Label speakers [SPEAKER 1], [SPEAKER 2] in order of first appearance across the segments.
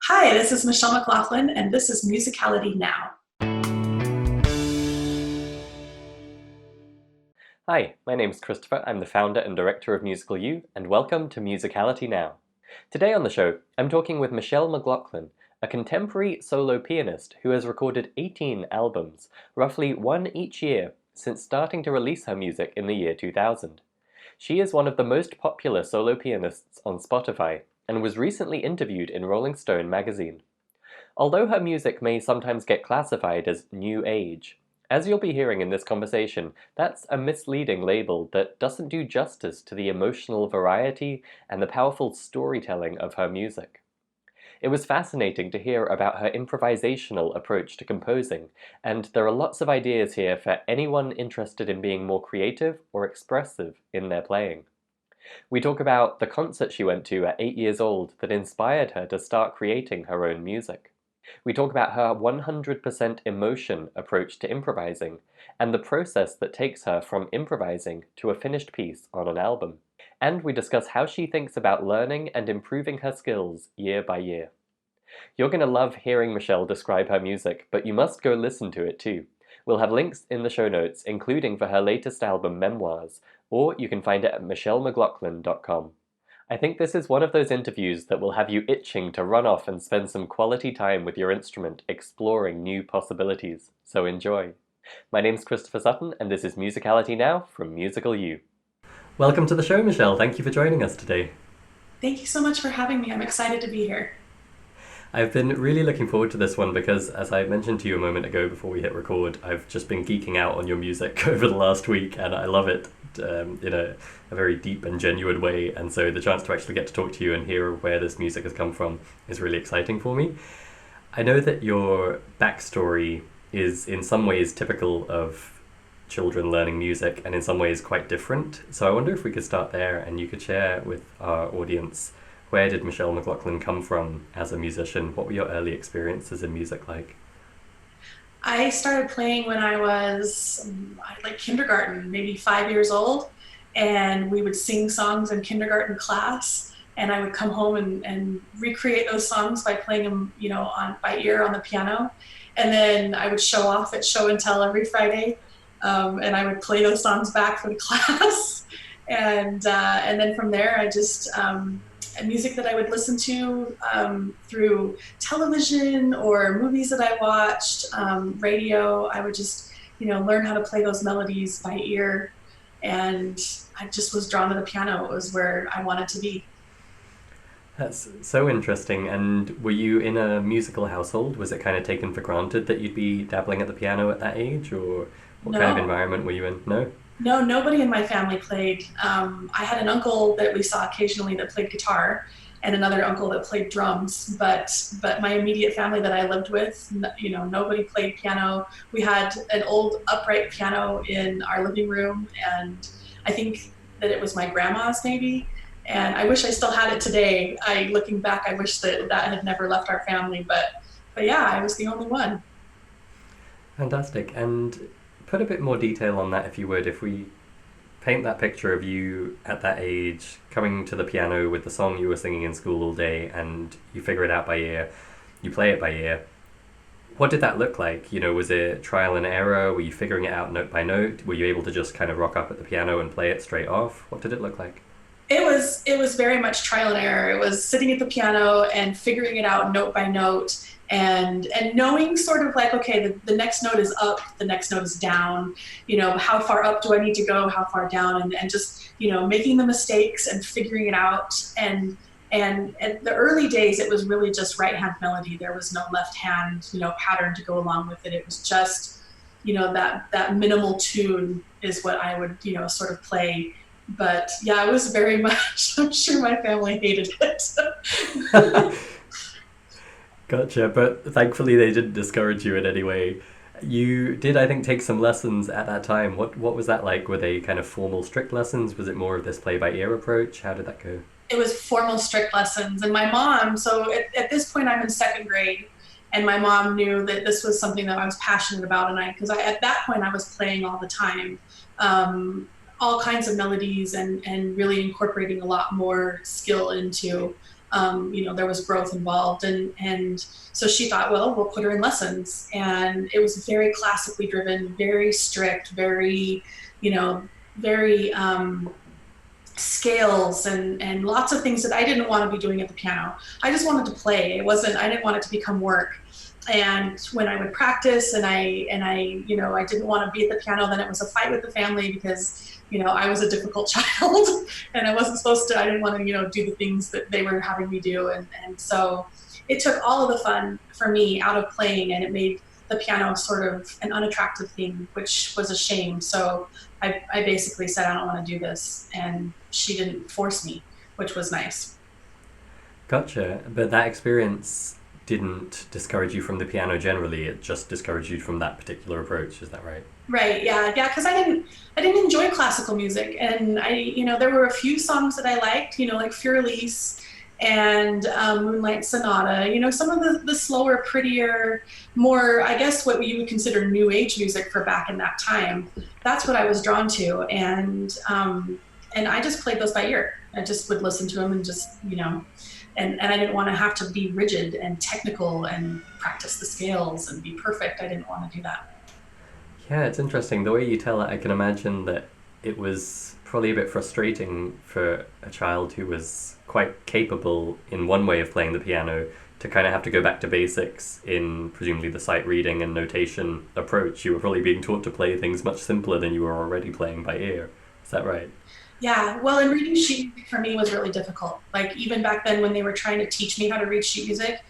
[SPEAKER 1] Hi, this is Michele McLaughlin, and this is Musicality Now.
[SPEAKER 2] Hi, my name's Christopher. I'm the founder and director of Musical U, and welcome to Musicality Now. Today on the show, I'm talking with Michele McLaughlin, a contemporary solo pianist who has recorded 18 albums, roughly one each year, since starting to release her music in the year 2000. She is one of the most popular solo pianists on Spotify, and was recently interviewed in Rolling Stone magazine. Although her music may sometimes get classified as New Age, as you'll be hearing in this conversation, that's a misleading label that doesn't do justice to the emotional variety and the powerful storytelling of her music. It was fascinating to hear about her improvisational approach to composing, and there are lots of ideas here for anyone interested in being more creative or expressive in their playing. We talk about the concert she went to at 8 years old that inspired her to start creating her own music. We talk about her 100% emotion approach to improvising, and the process that takes her from improvising to a finished piece on an album. And we discuss how she thinks about learning and improving her skills year by year. You're going to love hearing Michele describe her music, but you must go listen to it too. We'll have links in the show notes, including for her latest album, Memoize, or you can find it at michelemclaughlin.com. I think this is one of those interviews that will have you itching to run off and spend some quality time with your instrument exploring new possibilities, so enjoy. My name's Christopher Sutton, and this is Musicality Now from Musical U. Welcome to the show, Michele. Thank you for joining us today.
[SPEAKER 1] Thank you so much for having me. I'm excited to be here.
[SPEAKER 2] I've been really looking forward to this one because, as I mentioned to you a moment ago before we hit record, I've just been geeking out on your music over the last week, and I love it in a very deep and genuine way. And so the chance to actually get to talk to you and hear where this music has come from is really exciting for me. I know that your backstory is in some ways typical of children learning music and in some ways quite different. So I wonder if we could start there and you could share with our audience, where did Michele McLaughlin come from as a musician? What were your early experiences in music like?
[SPEAKER 1] I started playing when I was like kindergarten, maybe 5 years old, and we would sing songs in kindergarten class. And I would come home and recreate those songs by playing them, on by ear on the piano. And then I would show off at show and tell every Friday, and I would play those songs back for the class. And then from there, I just music that I would listen to through television or movies that I watched, radio. I would just, learn how to play those melodies by ear. And I just was drawn to the piano. It was where I wanted to be.
[SPEAKER 2] That's so interesting. And were you in a musical household? Was it kind of taken for granted that you'd be dabbling at the piano at that age? Or what kind of environment were you in? No?
[SPEAKER 1] No, nobody in my family played. I had an uncle that we saw occasionally that played guitar, and another uncle that played drums. But my immediate family that I lived with, nobody played piano. We had an old upright piano in our living room, and I think that it was my grandma's maybe. And I wish I still had it today. Looking back, I wish that had never left our family. But yeah, I was the only one.
[SPEAKER 2] Fantastic. And put a bit more detail on that, if you would. If we paint that picture of you at that age, coming to the piano with the song you were singing in school all day, and you figure it out by ear, you play it by ear. What did that look like? Was it trial and error? Were you figuring it out note by note? Were you able to just kind of rock up at the piano and play it straight off? What did it look like?
[SPEAKER 1] It was very much trial and error. It was sitting at the piano and figuring it out note by note, and knowing sort of like, okay, the next note is up, the next note is down, how far up do I need to go, how far down, and just, making the mistakes and figuring it out. And at the early days, it was really just right hand melody. There was no left hand, pattern to go along with it. It was just, that minimal tune is what I would, sort of play. But yeah, it was very much, I'm sure my family hated it.
[SPEAKER 2] Gotcha, but thankfully they didn't discourage you in any way. You did, I think, take some lessons at that time. What was that like? Were they kind of formal, strict lessons? Was it more of this play-by-ear approach? How did that go?
[SPEAKER 1] It was formal, strict lessons. And my mom, so at this point I'm in second grade, and my mom knew that this was something that I was passionate about. And because at that point I was playing all the time, all kinds of melodies and really incorporating a lot more skill into there was growth involved, and so she thought, well, we'll put her in lessons, and it was very classically driven, very strict, very, you know, very scales and lots of things that I didn't want to be doing at the piano. I just wanted to play. I didn't want it to become work. And when I would practice and I didn't want to be at the piano, then it was a fight with the family because, I was a difficult child and I didn't want to, do the things that they were having me do. And so it took all of the fun for me out of playing, and it made the piano sort of an unattractive thing, which was a shame. So I basically said, I don't want to do this. And she didn't force me, which was nice.
[SPEAKER 2] Gotcha. But that experience didn't discourage you from the piano generally. It just discouraged you from that particular approach. Is that right?
[SPEAKER 1] Right. Yeah. Yeah. Because I didn't enjoy classical music, and there were a few songs that I liked, like Furlise and Moonlight Sonata. Some of the slower, prettier, more, I guess, what you would consider new age music for back in that time. That's what I was drawn to, and I just played those by ear. I just would listen to them and just, and I didn't want to have to be rigid and technical and practice the scales and be perfect. I didn't want to do that.
[SPEAKER 2] Yeah, it's interesting. The way you tell it, I can imagine that it was probably a bit frustrating for a child who was quite capable in one way of playing the piano to kind of have to go back to basics in presumably the sight reading and notation approach. You were probably being taught to play things much simpler than you were already playing by ear. Is that right?
[SPEAKER 1] Yeah, well, and reading sheet music for me was really difficult. Like even back then when they were trying to teach me how to read sheet music,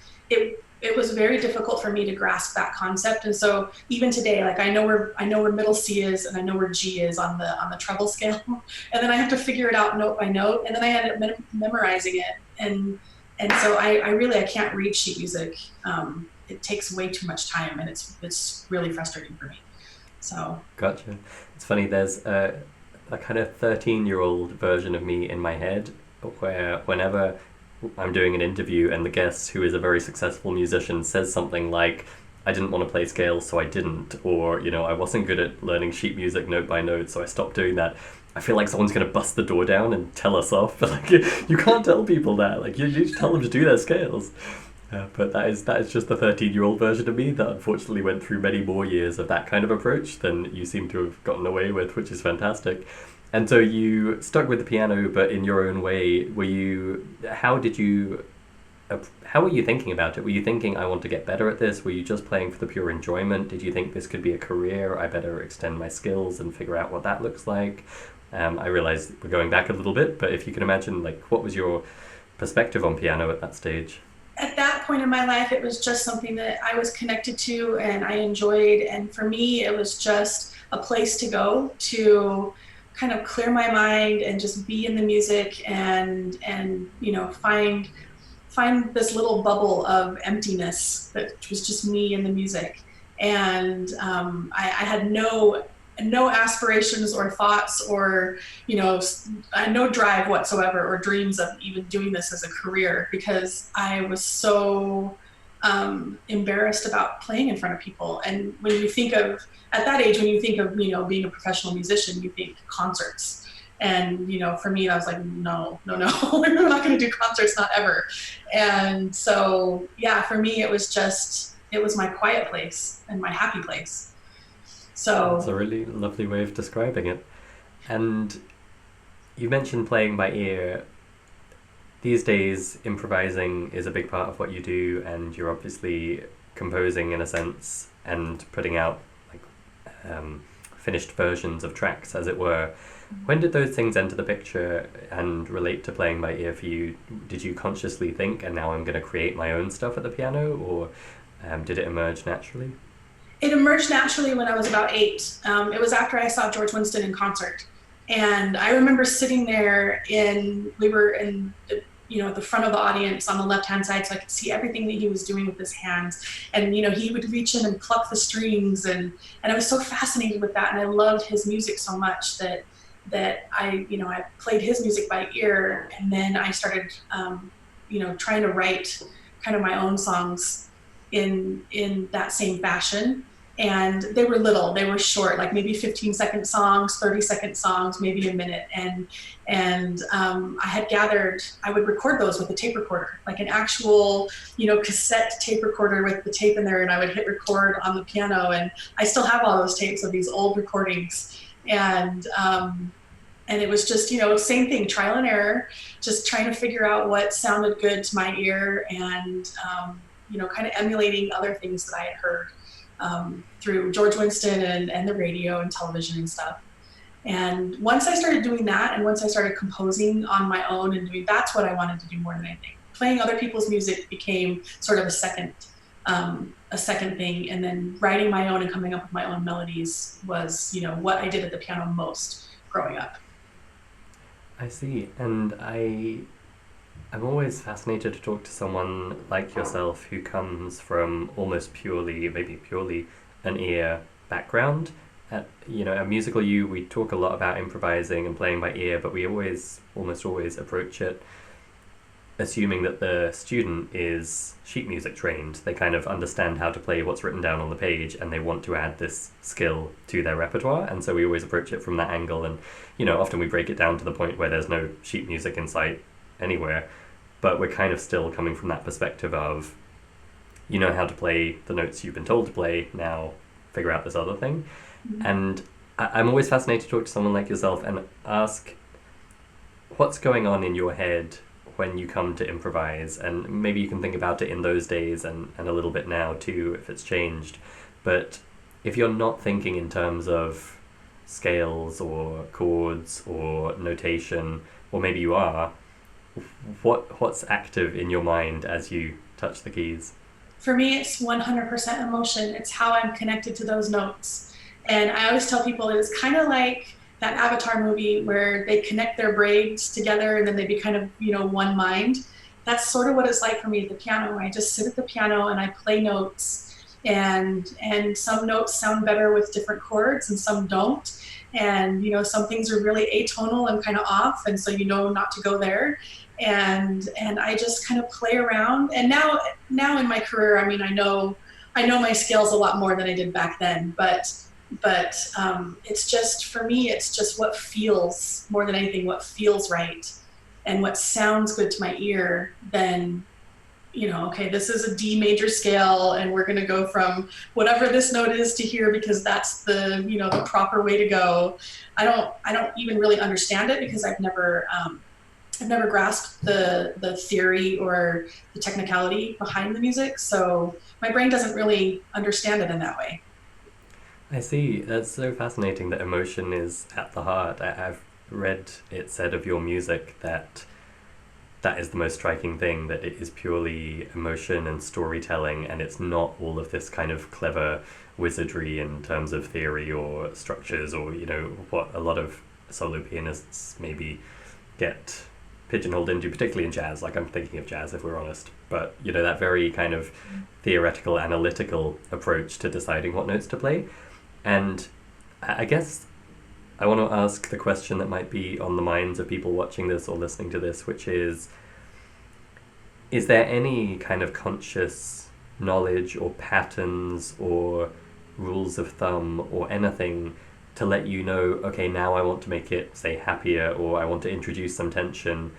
[SPEAKER 1] it was very difficult for me to grasp that concept. And so even today, like I know where middle C is and I know where G is on the treble scale, and then I have to figure it out note by note, and then I ended up memorizing it. And so I can't read sheet music. It takes way too much time, and it's really frustrating for me. So
[SPEAKER 2] Gotcha. It's funny, there's a kind of 13-year-old version of me in my head where whenever I'm doing an interview and the guest, who is a very successful musician, says something like, I didn't want to play scales, so I didn't, or, I wasn't good at learning sheet music note by note, so I stopped doing that. I feel like someone's going to bust the door down and tell us off. But like, you can't tell people that. Like, you need to tell them to do their scales. But that is just the 13-year-old version of me that unfortunately went through many more years of that kind of approach than you seem to have gotten away with, which is fantastic. And so you stuck with the piano, but in your own way. How were you thinking about it? Were you thinking, I want to get better at this? Were you just playing for the pure enjoyment? Did you think this could be a career? I better extend my skills and figure out what that looks like. I realize we're going back a little bit, but if you can imagine, like, what was your perspective on piano at that stage?
[SPEAKER 1] At that point in my life, it was just something that I was connected to and I enjoyed. And for me, it was just a place to go to kind of clear my mind and just be in the music and find this little bubble of emptiness that was just me and the music. And I had no aspirations or thoughts or no drive whatsoever or dreams of even doing this as a career, because I was so embarrassed about playing in front of people. And when you think of, at that age, when you think of being a professional musician, you think concerts. And for me, I was like, no, we're not going to do concerts, not ever. And so yeah, for me, it was my quiet place and my happy place. So
[SPEAKER 2] That's a really lovely way of describing it. And you mentioned playing by ear. These days, improvising is a big part of what you do, and you're obviously composing in a sense and putting out like finished versions of tracks, as it were. When did those things enter the picture and relate to playing by ear for you? Did you consciously think, and now I'm going to create my own stuff at the piano, or did it emerge naturally?
[SPEAKER 1] it emerged naturally when I was about 8. It was after I saw George Winston in concert. And I remember sitting there we were in at the front of the audience on the left-hand side, so I could see everything that he was doing with his hands. And, he would reach in and pluck the strings, and I was so fascinated with that. And I loved his music so much that I played his music by ear. And then I started, trying to write kind of my own songs in that same fashion. and they were little, they were short, like maybe 15-second songs, 30-second songs, maybe a minute. And I had gathered, I would record those with a tape recorder, like an actual, cassette tape recorder with the tape in there, and I would hit record on the piano. And I still have all those tapes of these old recordings. And it was just, same thing, trial and error, just trying to figure out what sounded good to my ear, and kind of emulating other things that I had heard through George Winston and the radio and television and stuff. And once I started doing that, and once I started composing on my own and doing, that's what I wanted to do more than anything. Playing other people's music became sort of a second thing, and then writing my own and coming up with my own melodies was, what I did at the piano most growing up.
[SPEAKER 2] I see, and I'm always fascinated to talk to someone like yourself who comes from almost purely, maybe purely, an ear background. At Musical U, we talk a lot about improvising and playing by ear, but we almost always approach it assuming that the student is sheet music trained. They kind of understand how to play what's written down on the page, and they want to add this skill to their repertoire. And so we always approach it from that angle. And, often we break it down to the point where there's no sheet music in sight anywhere. But we're kind of still coming from that perspective of, you know how to play the notes you've been told to play, now figure out this other thing. Mm-hmm. And I'm always fascinated to talk to someone like yourself and ask, what's going on in your head when you come to improvise? And maybe you can think about it in those days and a little bit now too, if it's changed. But if you're not thinking in terms of scales or chords or notation, or maybe you are, what's active in your mind as you touch the keys?
[SPEAKER 1] For me, it's 100% emotion. It's how I'm connected to those notes. And I always tell people it's kind of like that Avatar movie where they connect their brains together and then they be kind of, one mind. That's sort of what it's like for me at the piano. I just sit at the piano and I play notes, and some notes sound better with different chords and some don't. And, some things are really atonal and kind of off, and so not to go there. And I just kind of play around. And now in my career, I mean, I know my scales a lot more than I did back then, but it's just, for me, it's just what feels, more than anything, what feels right and what sounds good to my ear. Then, okay, this is a D major scale, and we're going to go from whatever this note is to here because that's the, the proper way to go. I don't even really understand it because I've never grasped the theory or the technicality behind the music, so my brain doesn't really understand it in that way.
[SPEAKER 2] I see. That's so fascinating that emotion is at the heart. I've read it said of your music that is the most striking thing, that it is purely emotion and storytelling, and it's not all of this kind of clever wizardry in terms of theory or structures, or, what a lot of solo pianists maybe get pigeonholed into, particularly in jazz. Like, I'm thinking of jazz, if we're honest. But, that very kind of theoretical, analytical approach to deciding what notes to play. And I guess I want to ask the question that might be on the minds of people watching this or listening to this, which is there any kind of conscious knowledge or patterns or rules of thumb or anything to let you know, okay, now I want to make it, say, happier, or I want to introduce some tension,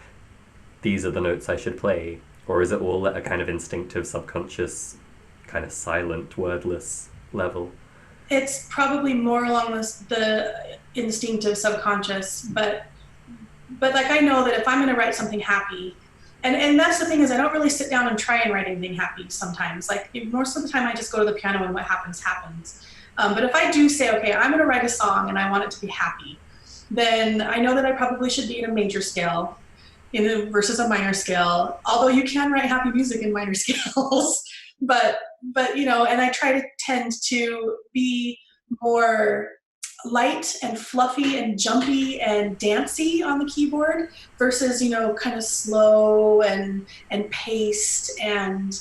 [SPEAKER 2] these are the notes I should play? Or is it all at a kind of instinctive, subconscious, kind of silent, wordless level?
[SPEAKER 1] It's probably more along the instinctive subconscious, but like, I know that if I'm going to write something happy, and that's the thing, is I don't really sit down and try and write anything happy sometimes. Like, most of the time I just go to the piano and what happens happens. But if I do say, okay, I'm going to write a song and I want it to be happy, then I know that I probably should be in a major scale versus a minor scale, although you can write happy music in minor scales. But and I try to tend to be more light and fluffy and jumpy and dancey on the keyboard versus, kind of slow and paced and,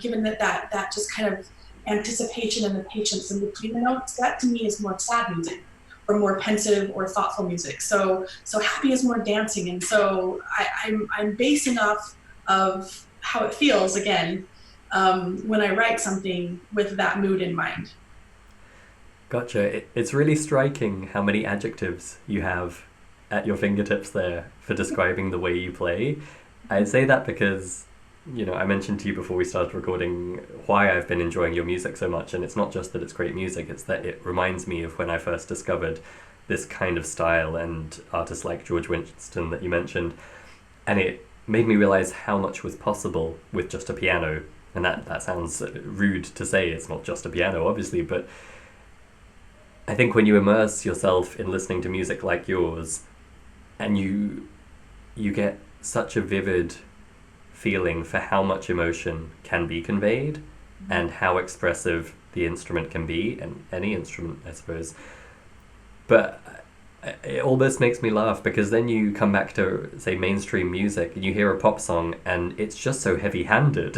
[SPEAKER 1] given that just kind of anticipation and the patience in between the notes, that to me is more sad music or more pensive or thoughtful music. So happy is more dancing. And so I'm basing off of how it feels again. when I write something with that mood in mind.
[SPEAKER 2] Gotcha. It's really striking how many adjectives you have at your fingertips there for describing the way you play. I say that because, I mentioned to you before we started recording why I've been enjoying your music so much, and it's not just that it's great music, it's that it reminds me of when I first discovered this kind of style and artists like George Winston that you mentioned, and it made me realize how much was possible with just a piano. And that sounds rude to say, it's not just a piano, obviously, but I think when you immerse yourself in listening to music like yours, and you get such a vivid feeling for how much emotion can be conveyed and how expressive the instrument can be, and any instrument, I suppose. But it almost makes me laugh because then you come back to, say, mainstream music and you hear a pop song and it's just so heavy-handed,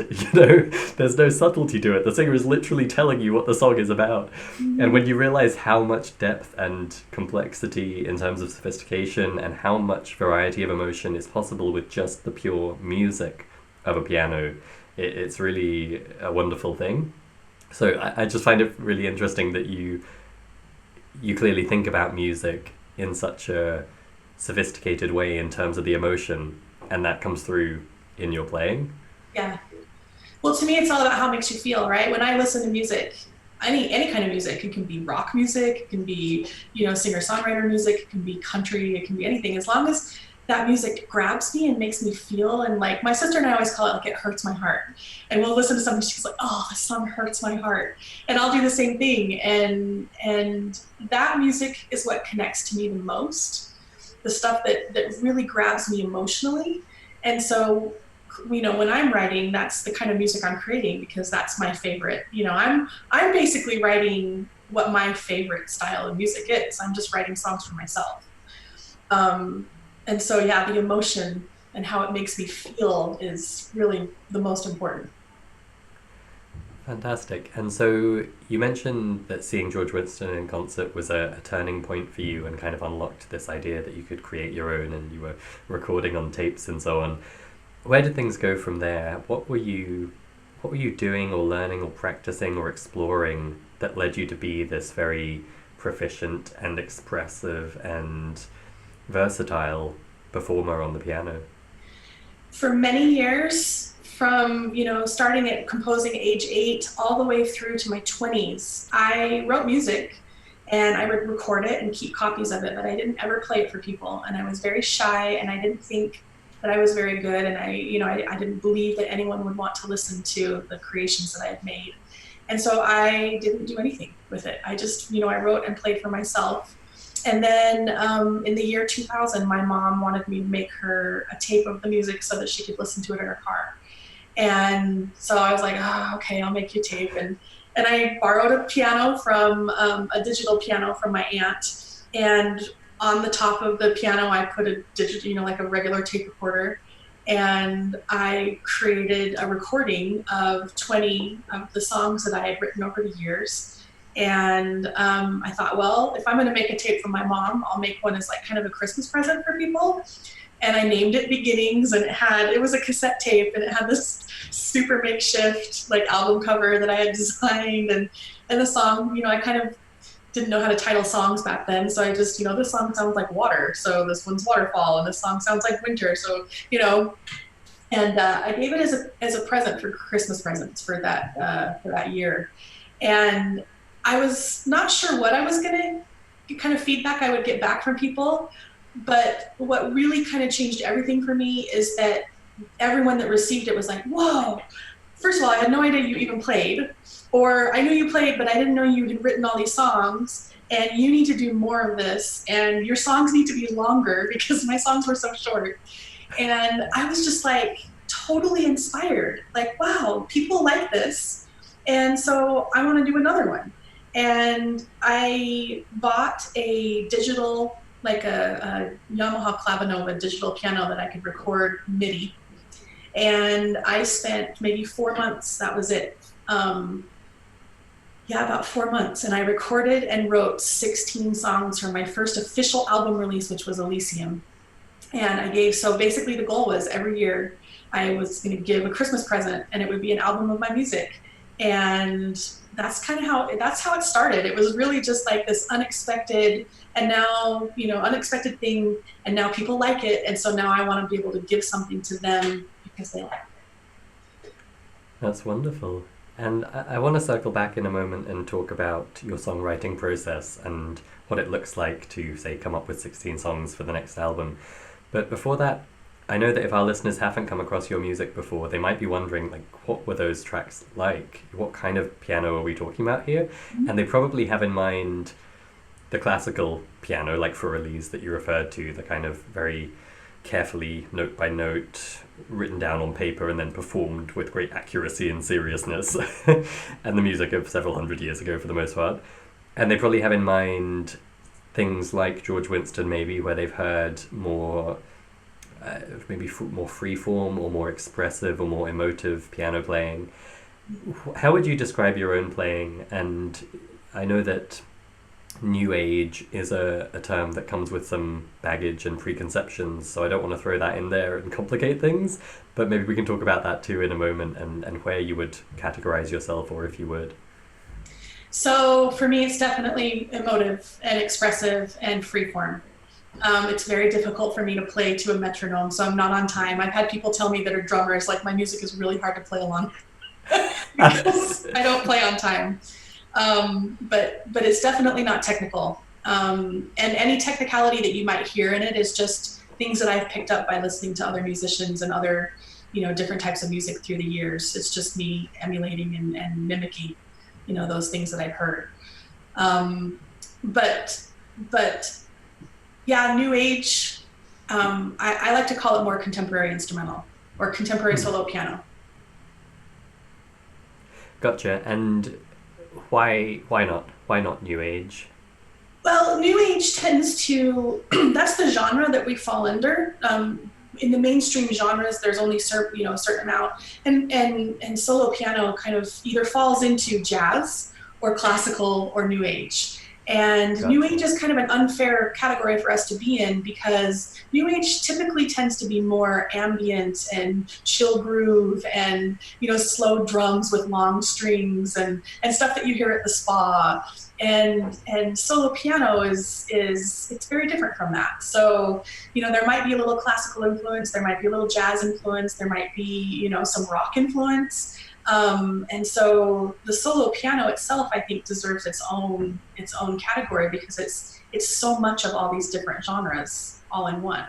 [SPEAKER 2] there's no subtlety to it. The singer is literally telling you what the song is about. And when you realize how much depth and complexity in terms of sophistication and how much variety of emotion is possible with just the pure music of a piano, it's really a wonderful thing. So I just find it really interesting that you clearly think about music in such a sophisticated way in terms of the emotion, and that comes through in your playing.
[SPEAKER 1] Yeah. Well, to me, it's all about how it makes you feel, right? When I listen to music, any kind of music, it can be rock music, it can be, singer-songwriter music, it can be country, it can be anything. As long as that music grabs me and makes me feel, and like my sister and I always call it like it hurts my heart. And we'll listen to something, she's like, oh, this song hurts my heart. And I'll do the same thing. And that music is what connects to me the most. The stuff that really grabs me emotionally. And so when I'm writing, that's the kind of music I'm creating because that's my favorite. I'm basically writing what my favorite style of music is. I'm just writing songs for myself. And so, yeah, the emotion and how it makes me feel is really the most important.
[SPEAKER 2] Fantastic. And so you mentioned that seeing George Winston in concert was a turning point for you and kind of unlocked this idea that you could create your own, and you were recording on tapes and so on. Where did things go from there? What were you doing or learning or practicing or exploring that led you to be this very proficient and expressive and versatile performer on the piano?
[SPEAKER 1] For many years, from starting at composing at age 8 all the way through to my 20s, I wrote music and I would record it and keep copies of it, but I didn't ever play it for people. And I was very shy, and I didn't think that I was very good, and I didn't believe that anyone would want to listen to the creations that I had made. And so I didn't do anything with it. I just, I wrote and played for myself. And then in the year 2000, my mom wanted me to make her a tape of the music so that she could listen to it in her car. And so I was like, okay, I'll make you a tape. And I borrowed a piano from a digital piano from my aunt. And on the top of the piano, I put a digital, like a regular tape recorder. And I created a recording of 20 of the songs that I had written over the years. And I thought, well, if I'm going to make a tape for my mom, I'll make one as like kind of a Christmas present for people. And I named it Beginnings, and it was a cassette tape, and it had this super makeshift like album cover that I had designed, and the song, I kind of didn't know how to title songs back then, so I just, this song sounds like water, so this one's waterfall, and this song sounds like winter, so and I gave it as a present for Christmas presents for that year. And I was not sure what I was gonna kind of feedback I would get back from people, but what really kind of changed everything for me is that everyone that received it was like, whoa, first of all, I had no idea you even played, or I knew you played, but I didn't know you had written all these songs, and you need to do more of this, and your songs need to be longer because my songs were so short. And I was just like totally inspired, like, wow, people like this. And so I want to do another one. And I bought a digital, like a Yamaha Clavinova digital piano that I could record MIDI. And I spent maybe 4 months, that was it. About 4 months. And I recorded and wrote 16 songs for my first official album release, which was Elysium. And so basically the goal was every year I was going to give a Christmas present, and it would be an album of my music. And that's how it started. It was really just like this unexpected, and now, unexpected thing, and now people like it, and so now I want to be able to give something to them because they like it.
[SPEAKER 2] That's wonderful. And I want to circle back in a moment and talk about your songwriting process and what it looks like to, say, come up with 16 songs for the next album. But before that, I know that if our listeners haven't come across your music before, they might be wondering, like, what were those tracks like? What kind of piano are we talking about here?
[SPEAKER 1] Mm-hmm.
[SPEAKER 2] And they probably have in mind the classical piano, like for Elise that you referred to, the kind of very carefully, note by note, written down on paper and then performed with great accuracy and seriousness, and the music of several hundred years ago for the most part. And they probably have in mind things like George Winston, maybe, where they've heard more more free form or more expressive or more emotive piano playing. How would you describe your own playing? And I know that New Age is a term that comes with some baggage and preconceptions, so I don't want to throw that in there and complicate things, but maybe we can talk about that too in a moment, and where you would categorize yourself, or if you would.
[SPEAKER 1] So for me, it's definitely emotive and expressive and freeform. It's very difficult for me to play to a metronome, so I'm not on time. I've had people tell me that are drummers, like, my music is really hard to play along because I don't play on time. But it's definitely not technical. And any technicality that you might hear in it is just things that I've picked up by listening to other musicians and other, different types of music through the years. It's just me emulating and mimicking, those things that I've heard. But yeah, New Age, I like to call it more contemporary instrumental or contemporary solo piano.
[SPEAKER 2] Gotcha. And why not? Why not New Age?
[SPEAKER 1] Well, New Age tends to, that's the genre that we fall under. In the mainstream genres, there's only a certain amount, and solo piano kind of either falls into jazz or classical or New Age. And
[SPEAKER 2] Gotcha.
[SPEAKER 1] New Age is kind of an unfair category for us to be in because New Age typically tends to be more ambient and chill groove and, slow drums with long strings and stuff that you hear at the spa. And solo piano is it's very different from that. So, there might be a little classical influence, there might be a little jazz influence, there might be, some rock influence. And so the solo piano itself, I think, deserves its own category because it's so much of all these different genres all in one.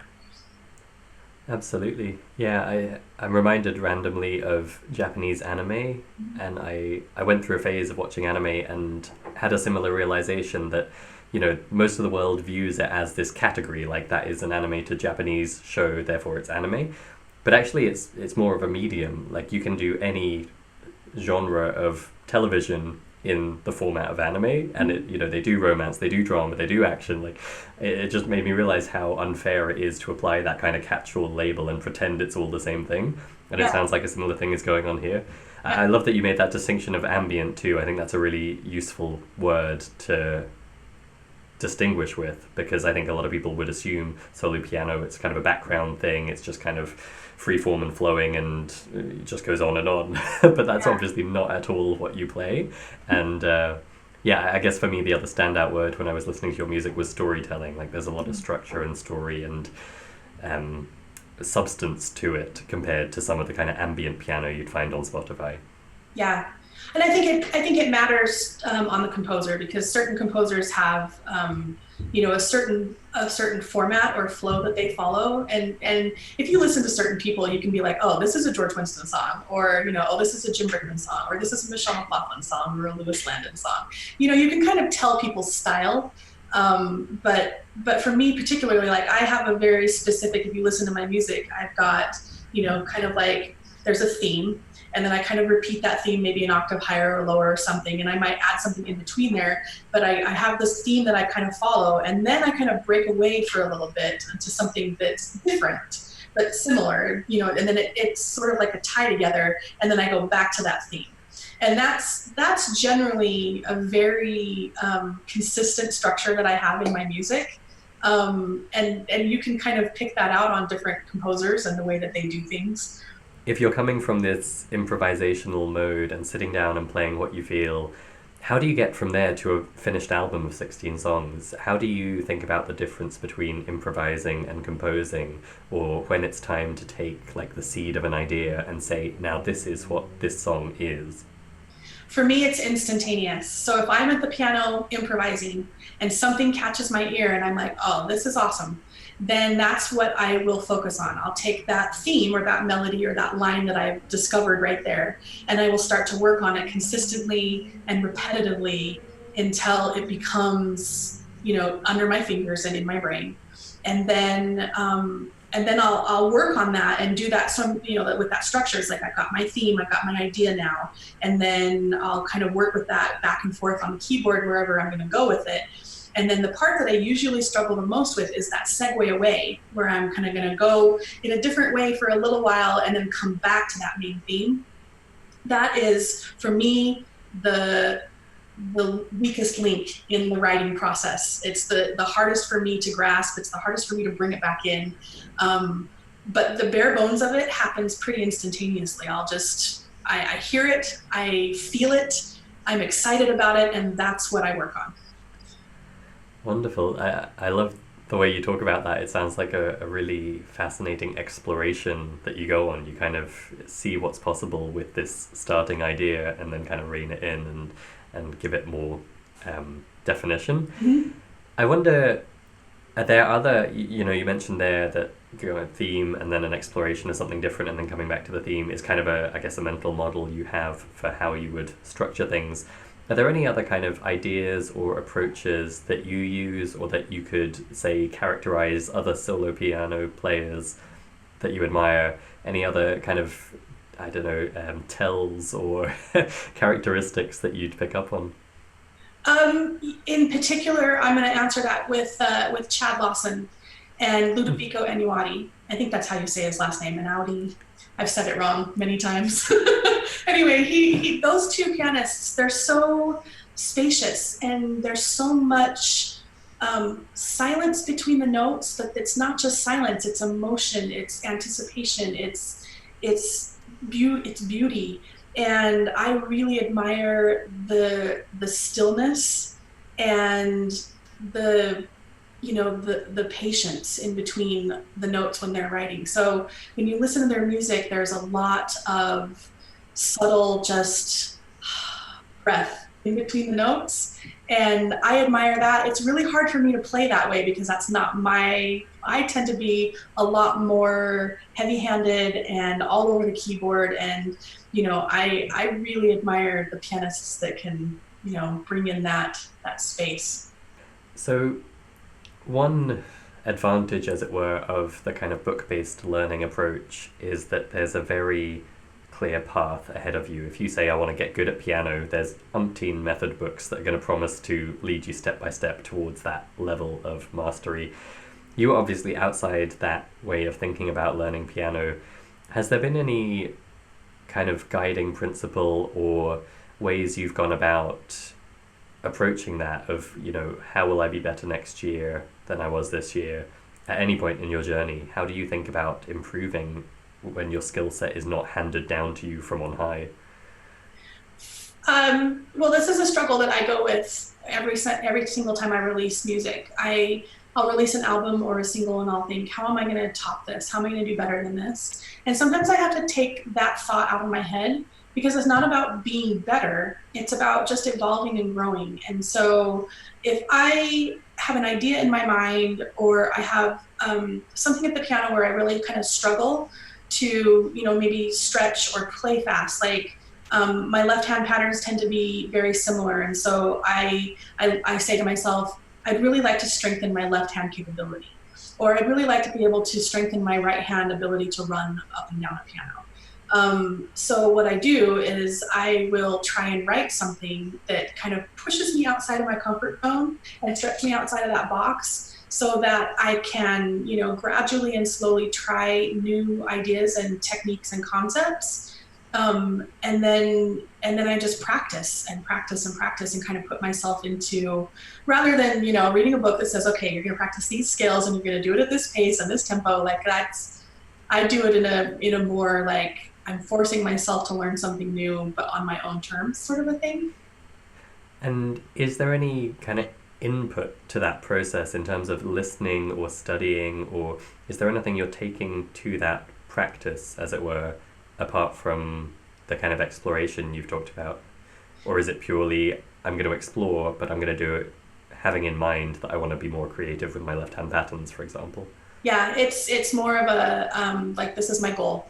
[SPEAKER 2] Absolutely. Yeah, I'm reminded randomly of Japanese anime, and I went through a phase of watching anime and had a similar realization that, most of the world views it as this category, like that is an animated Japanese show, therefore it's anime. But actually it's more of a medium. Like, you can do any genre of television in the format of anime, and they do romance, they do drama, they do action. Like, it just made me realize how unfair it is to apply that kind of catch-all label and pretend it's all the same thing. And It sounds like a similar thing is going on here. I love that you made that distinction of ambient too. I think that's a really useful word to distinguish with, because I think a lot of people would assume solo piano, it's kind of a background thing, it's just kind of free form and flowing and it just goes on and on. But that's obviously not at all what you play. And I guess for me the other standout word when I was listening to your music was storytelling. Like, there's a lot of structure and story and substance to it compared to some of the kind of ambient piano you'd find on Spotify.
[SPEAKER 1] Yeah. And I think it matters on the composer, because certain composers have a certain format or flow that they follow, and if you listen to certain people, you can be like, oh, this is a George Winston song, or oh, this is a Jim Brickman song, or this is a Michele McLaughlin song, or a Louis Landon song. You can kind of tell people's style. But for me particularly, like, I have a very specific, if you listen to my music, I've got, kind of like, there's a theme, and then I kind of repeat that theme maybe an octave higher or lower or something, and I might add something in between there, but I have this theme that I kind of follow, and then I kind of break away for a little bit to something that's different but similar, and then it's sort of like a tie together, and then I go back to that theme. And that's generally a very consistent structure that I have in my music. And you can kind of pick that out on different composers and the way that they do things.
[SPEAKER 2] if you're coming from this improvisational mode and sitting down and playing what you feel, how do you get from there to a finished album of 16 songs? How do you think about the difference between improvising and composing, or when it's time to take like the seed of an idea and say, now this is what this song is?
[SPEAKER 1] For me, it's instantaneous. So if I'm at the piano improvising and something catches my ear and I'm like, oh, this is awesome, then that's what I will focus on. I'll take that theme or that melody or that line that I've discovered right there, and I will start to work on it consistently and repetitively until it becomes, under my fingers and in my brain. And then I'll work on that and do that. Some, with that structure, it's like I've got my theme, I've got my idea now, and then I'll kind of work with that back and forth on the keyboard wherever I'm going to go with it. And then the part that I usually struggle the most with is that segue away, where I'm kind of going to go in a different way for a little while and then come back to that main theme. That is, for me, the weakest link in the writing process. It's the hardest for me to grasp. It's the hardest for me to bring it back in. But the bare bones of it happens pretty instantaneously. I hear it, I feel it, I'm excited about it, and that's what I work on.
[SPEAKER 2] Wonderful. I love the way you talk about that. It sounds like a really fascinating exploration that you go on. You kind of see what's possible with this starting idea and then kind of rein it in and give it more definition.
[SPEAKER 1] Mm-hmm.
[SPEAKER 2] I wonder, are there other, you mentioned there that a theme and then an exploration of something different and then coming back to the theme is kind of a mental model you have for how you would structure things. Are there any other kind of ideas or approaches that you use or that you could, say, characterize other solo piano players that you admire? Any other kind of, I don't know, tells or characteristics that you'd pick up on?
[SPEAKER 1] In particular, I'm going to answer that with Chad Lawson and Ludovico Enuadi. I think that's how you say his last name, Enuadi. I've said it wrong many times. Anyway, those two pianists, they're so spacious and there's so much silence between the notes, but it's not just silence, it's emotion, it's anticipation, it's beauty. And I really admire the stillness and the patience in between the notes when they're writing. So when you listen to their music, there's a lot of subtle just breath in between the notes. And I admire that. It's really hard for me to play that way because that's not I tend to be a lot more heavy-handed and all over the keyboard. And, I really admire the pianists that can, bring in that space.
[SPEAKER 2] So one advantage, as it were, of the kind of book-based learning approach is that there's a very clear path ahead of you. If you say, I want to get good at piano, there's umpteen method books that are going to promise to lead you step by step towards that level of mastery. You are obviously outside that way of thinking about learning piano. Has there been any kind of guiding principle or ways you've gone about approaching that of, how will I be better next year than I was this year? At any point in your journey, how do you think about improving when your skill set is not handed down to you from on high?
[SPEAKER 1] Well, this is a struggle that I go with every single time I release music. I'll release an album or a single and I'll think, how am I going to top this? How am I going to do better than this? And sometimes I have to take that thought out of my head because it's not about being better. It's about just evolving and growing. And so if I have an idea in my mind or I have something at the piano where I really kind of struggle to, maybe stretch or play fast, like my left hand patterns tend to be very similar. And so I say to myself, I'd really like to strengthen my left hand capability, or I'd really like to be able to strengthen my right hand ability to run up and down a piano. So what I do is I will try and write something that kind of pushes me outside of my comfort zone and stretch me outside of that box so that I can, gradually and slowly try new ideas and techniques and concepts. And then I just practice and practice and practice and kind of put myself into, rather than, reading a book that says, okay, you're going to practice these skills and you're going to do it at this pace and this tempo, like I do it in a more like I'm forcing myself to learn something new, but on my own terms, sort of a thing.
[SPEAKER 2] And is there any kind of input to that process in terms of listening or studying, or is there anything you're taking to that practice, as it were, apart from the kind of exploration you've talked about? Or is it purely, I'm going to explore, but I'm going to do it having in mind that I want to be more creative with my left hand patterns, for example?
[SPEAKER 1] Yeah, it's more of a like this is my goal.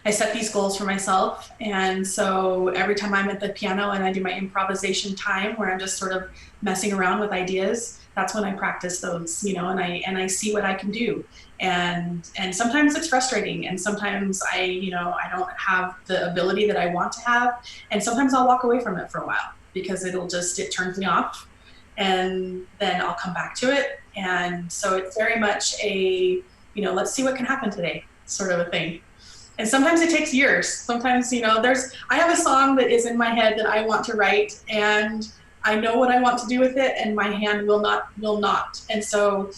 [SPEAKER 1] I set these goals for myself, and so every time I'm at the piano and I do my improvisation time, where I'm just sort of messing around with ideas, that's when I practice those, and I see what I can do, and sometimes it's frustrating, and sometimes I don't have the ability that I want to have, and sometimes I'll walk away from it for a while because it turns me off, and then I'll come back to it. And so it's very much let's see what can happen today sort of a thing. And sometimes it takes years. Sometimes, I have a song that is in my head that I want to write, and I know what I want to do with it, and my hand will not. And so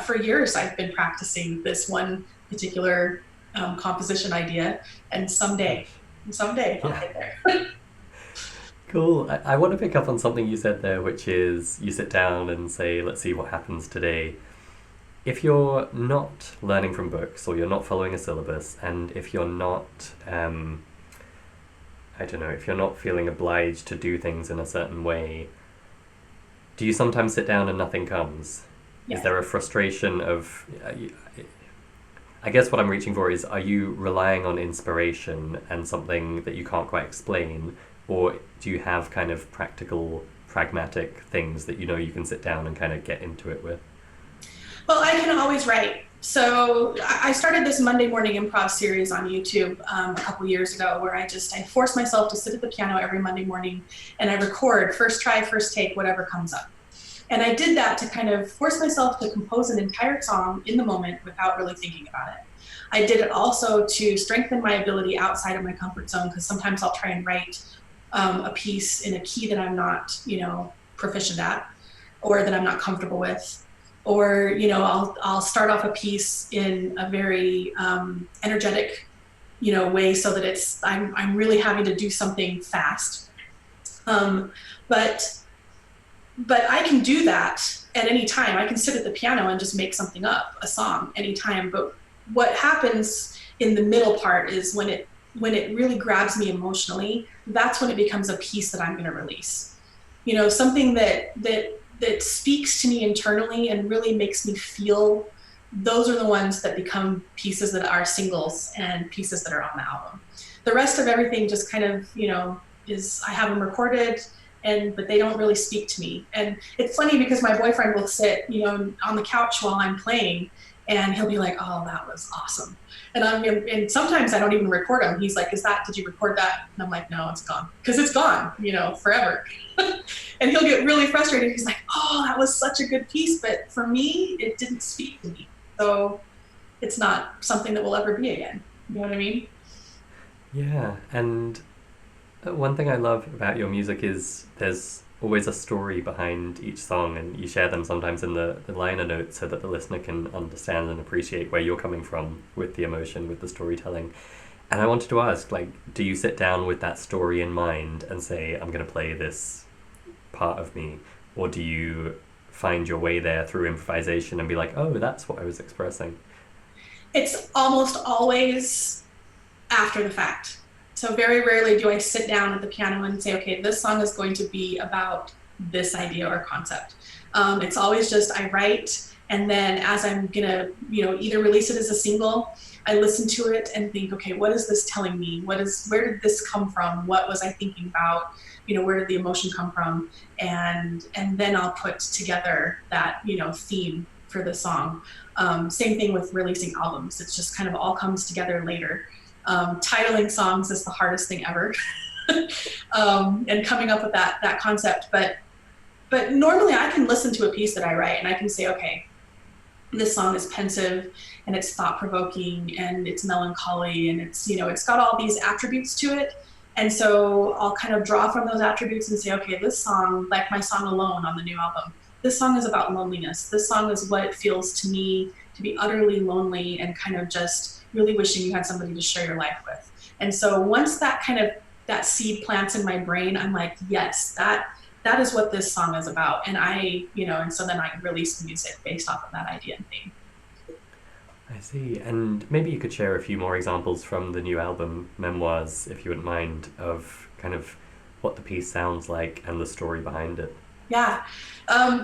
[SPEAKER 1] for years, I've been practicing this one particular composition idea, and someday I'll
[SPEAKER 2] Yeah.
[SPEAKER 1] get there.
[SPEAKER 2] Cool. I want to pick up on something you said there, which is you sit down and say, let's see what happens today. If you're not learning from books or you're not following a syllabus, and if you're not, I don't know, if you're not feeling obliged to do things in a certain way, do you sometimes sit down and nothing comes? Is
[SPEAKER 1] Yeah.
[SPEAKER 2] there a frustration of, I guess what I'm reaching for is, are you relying on inspiration and something that you can't quite explain, or do you have kind of practical, pragmatic things that you know you can sit down and kind of get into it with?
[SPEAKER 1] Well, I can always write. So I started this Monday morning improv series on YouTube a couple years ago, where I force myself to sit at the piano every Monday morning, and I record first try, first take, whatever comes up. And I did that to kind of force myself to compose an entire song in the moment without really thinking about it. I did it also to strengthen my ability outside of my comfort zone, because sometimes I'll try and write a piece in a key that I'm not, proficient at, or that I'm not comfortable with, or I'll start off a piece in a very energetic way, so that I'm really having to do something fast. Um, but I can do that at any time. I can sit at the piano and just make something up, a song, anytime. But what happens in the middle part is when it really grabs me emotionally, that's when it becomes a piece that I'm going to release. Something that speaks to me internally and really makes me feel. Those are the ones that become pieces that are singles and pieces that are on the album. The rest of everything just kind of, is, I have them recorded, but they don't really speak to me. And it's funny because my boyfriend will sit, on the couch while I'm playing, and he'll be like, "Oh, that was awesome." And sometimes I don't even record him. He's like, did you record that?" And I'm like, "No, it's gone." Because it's gone, forever. And he'll get really frustrated. He's like, "Oh, that was such a good piece, but for me, it didn't speak to me. So it's not something that will ever be again." You know what I mean?
[SPEAKER 2] Yeah, and one thing I love about your music is there's always a story behind each song, and you share them sometimes in the liner notes so that the listener can understand and appreciate where you're coming from with the emotion, with the storytelling. And I wanted to ask, like, do you sit down with that story in mind and say, I'm going to play this part of me? Or do you find your way there through improvisation and be like, oh, that's what I was expressing?
[SPEAKER 1] It's almost always after the fact. So very rarely do I sit down at the piano and say, "Okay, this song is going to be about this idea or concept." It's always just I write, and then as I'm gonna, either release it as a single, I listen to it and think, "Okay, what is this telling me? Where did this come from? What was I thinking about? Where did the emotion come from?" And then I'll put together that theme for the song. Same thing with releasing albums. It's just kind of all comes together later. Titling songs is the hardest thing ever. And coming up with that concept. But normally I can listen to a piece that I write and I can say, "Okay, this song is pensive, and it's thought provoking, and it's melancholy, and it's got all these attributes to it." And so I'll kind of draw from those attributes and say, "Okay, this song, like my song Alone on the new album, this song is about loneliness. This song is what it feels to me to be utterly lonely and kind of just really wishing you had somebody to share your life with. And so once that seed plants in my brain, I'm like, yes, that is what this song is about. And and so then I released music based off of that idea and theme.
[SPEAKER 2] I see. And maybe you could share a few more examples from the new album, Memoize, if you wouldn't mind, of kind of what the piece sounds like and the story behind it.
[SPEAKER 1] Yeah.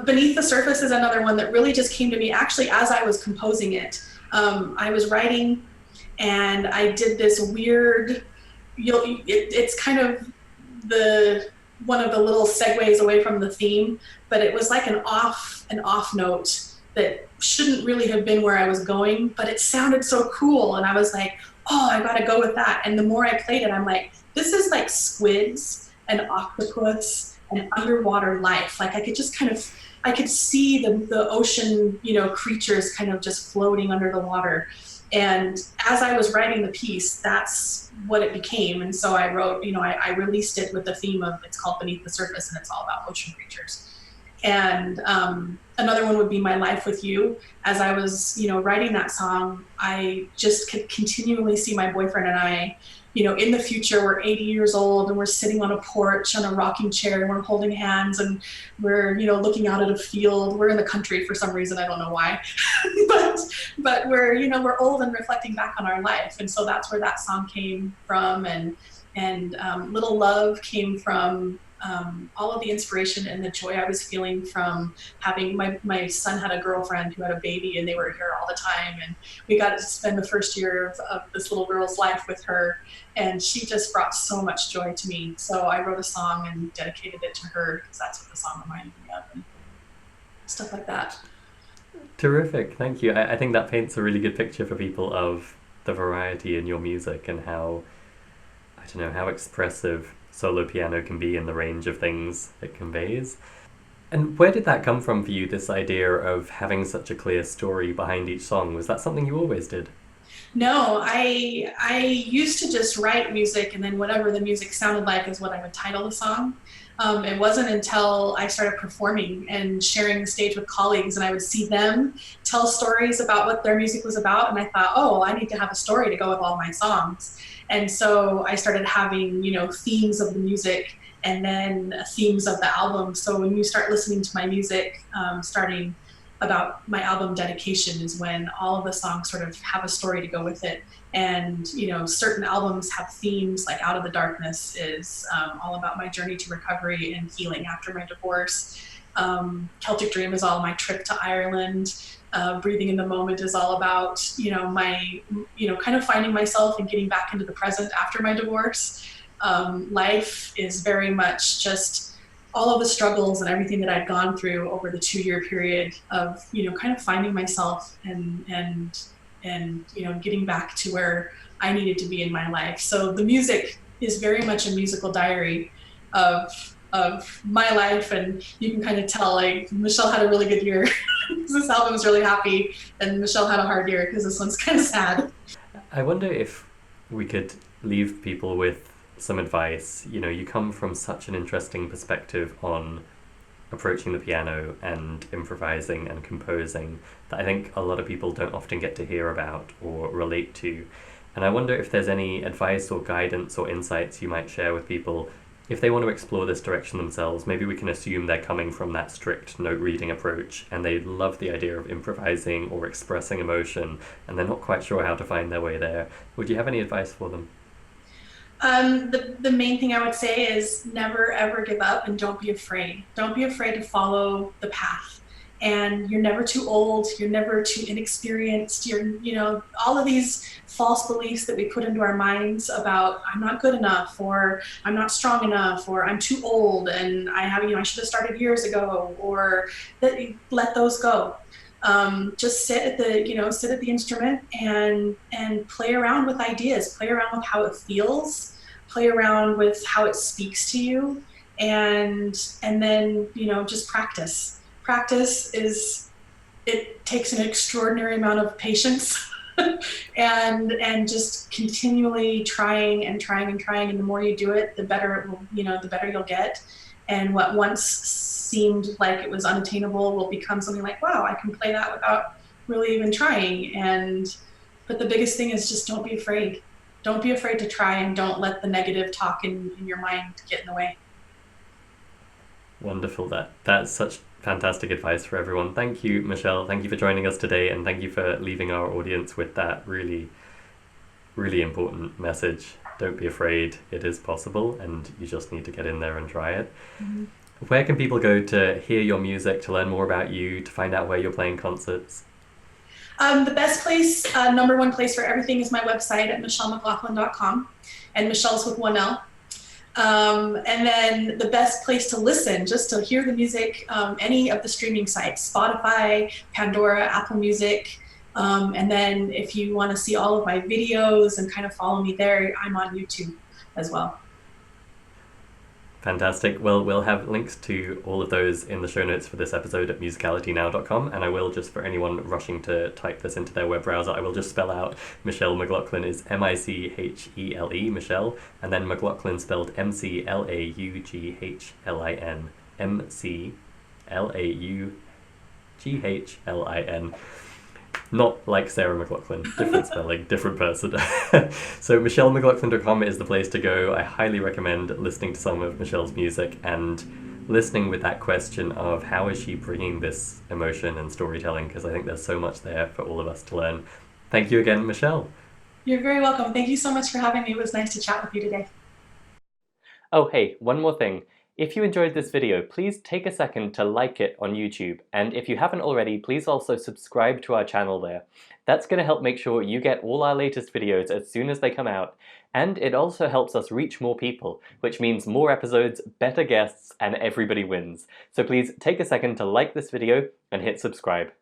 [SPEAKER 1] Beneath the Surface is another one that really just came to me actually as I was composing it. I was writing and I did this weird, it's kind of the one of the little segues away from the theme, but it was like an off note that shouldn't really have been where I was going, but it sounded so cool. And I was like, oh, I gotta go with that. And the more I played it, I'm like, this is like squids and octopus and underwater life. Like I could see the ocean, creatures kind of just floating under the water. And as I was writing the piece, that's what it became. And so I wrote, I released it with the theme of, it's called Beneath the Surface, and it's all about ocean creatures. And another one would be My Life with You. As I was, writing that song, I just could continually see my boyfriend and I, in the future, we're 80 years old and we're sitting on a porch on a rocking chair and we're holding hands and we're, looking out at a field. We're in the country for some reason, I don't know why, but we're old and reflecting back on our life. And so that's where that song came from. And Little Love came from all of the inspiration and the joy I was feeling from having my son had a girlfriend who had a baby and they were here all the time. And we got to spend the first year of this little girl's life with her. And she just brought so much joy to me. So I wrote a song and dedicated it to her because that's what the song reminded me of and stuff like that.
[SPEAKER 2] Terrific, thank you. I think that paints a really good picture for people of the variety in your music and how, I don't know, how expressive solo piano can be in the range of things it conveys. And where did that come from for you, this idea of having such a clear story behind each song? Was that something you always did?
[SPEAKER 1] No, I used to just write music and then whatever the music sounded like is what I would title the song. It wasn't until I started performing and sharing the stage with colleagues and I would see them tell stories about what their music was about. And I thought, oh, I need to have a story to go with all my songs. And so I started having, themes of the music and then themes of the album. So when you start listening to my music, starting about my album Dedication is when all of the songs sort of have a story to go with it. And, certain albums have themes like Out of the Darkness is all about my journey to recovery and healing after my divorce. Celtic Dream is all my trip to Ireland. Breathing in the Moment is all about, my, kind of finding myself and getting back into the present after my divorce. Life is very much just all of the struggles and everything that I'd gone through over the 2-year period of, kind of finding myself and getting back to where I needed to be in my life. So the music is very much a musical diary of my life, and you can kind of tell like Michelle had a really good year because this album is really happy, and Michelle had a hard year because this one's kind of sad.
[SPEAKER 2] I wonder if we could leave people with some advice. You come from such an interesting perspective on approaching the piano and improvising and composing that I think a lot of people don't often get to hear about or relate to. And I wonder if there's any advice or guidance or insights you might share with people if they want to explore this direction themselves. Maybe we can assume they're coming from that strict note reading approach and they love the idea of improvising or expressing emotion and they're not quite sure how to find their way there. Would you have any advice for them?
[SPEAKER 1] The main thing I would say is never ever give up and don't be afraid. Don't be afraid to follow the path. And you're never too old, you're never too inexperienced, all of these false beliefs that we put into our minds about I'm not good enough or I'm not strong enough or I'm too old and I should have started years ago, or that let those go. Just sit at the instrument and play around with ideas, play around with how it feels, play around with how it speaks to you, and then just practice. Practice it takes an extraordinary amount of patience and just continually trying and trying and trying, and the more you do it, the better it will, the better you'll get. And what once seemed like it was unattainable will become something like, wow, I can play that without really even trying. And But the biggest thing is just don't be afraid. Don't be afraid to try, and don't let the negative talk in your mind get in the way.
[SPEAKER 2] Wonderful. That's such fantastic advice for everyone. Thank you, Michele. Thank you for joining us today, and thank you for leaving our audience with that really, really important message. Don't be afraid. It is possible, and you just need to get in there and try it.
[SPEAKER 1] Mm-hmm.
[SPEAKER 2] Where can people go to hear your music, to learn more about you, to find out where you're playing concerts?
[SPEAKER 1] The best place, number one place for everything is my website at michelemclaughlin.com, and Michelle's with one L. And then the best place to listen, just to hear the music, any of the streaming sites, Spotify, Pandora, Apple Music. And then if you want to see all of my videos and kind of follow me there, I'm on YouTube as well.
[SPEAKER 2] Fantastic. Well, we'll have links to all of those in the show notes for this episode at musicalitynow.com, and I will, just for anyone rushing to type this into their web browser, I will just spell out Michele McLaughlin is Michele, Michele, and then McLaughlin spelled McLaughlin, McLaughlin. Not like Sarah McLaughlin, different spelling, different person. So michelemclaughlin.com is the place to go. I highly recommend listening to some of Michele's music and listening with that question of how is she bringing this emotion and storytelling, because I think there's so much there for all of us to learn. Thank you again, Michele.
[SPEAKER 1] You're very welcome. Thank you so much for having me. It was nice to chat with you today.
[SPEAKER 2] Oh, hey, one more thing. If you enjoyed this video, please take a second to like it on YouTube, and if you haven't already, please also subscribe to our channel there. That's going to help make sure you get all our latest videos as soon as they come out, and it also helps us reach more people, which means more episodes, better guests, and everybody wins. So please take a second to like this video and hit subscribe.